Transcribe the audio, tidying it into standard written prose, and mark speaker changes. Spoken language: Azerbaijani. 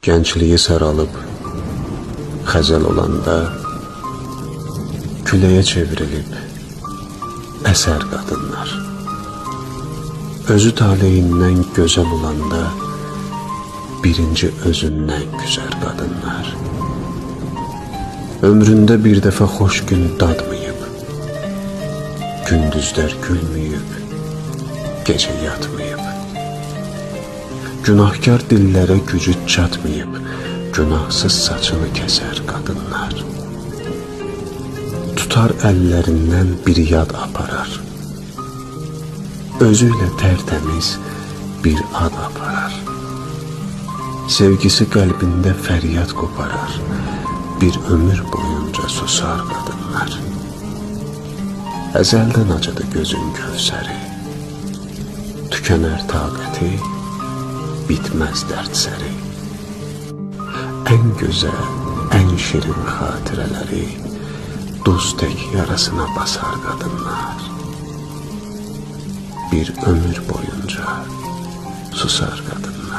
Speaker 1: Gəncliyi saralıb xəzəl olanda, küləyə çevrilib əsər qadınlar. Özü taleyindən gözəl olanda, birinci özündən güzər qadınlar. Ömründə bir dəfə xoş gün dadmayıb, gündüzlər gülməyib, gecə yatmayıb. Günahkar dillərə gücü çatmayıb, günahsız saçını kəsər qadınlar. Tutar əllərindən bir yad aparar, özü ilə tərtəmiz bir ad aparar. Sevgisi qəlbində fəryad qoparar, bir ömür boyunca susar qadınlar. Əzəldən acıdı gözün gövsəri, tükənər taqəti, bitməz dərdsəri. Ən gözəl, ən şirin xatirələri duz tək yarasına basar qadınlar. Bir ömür boyunca susar qadınlar.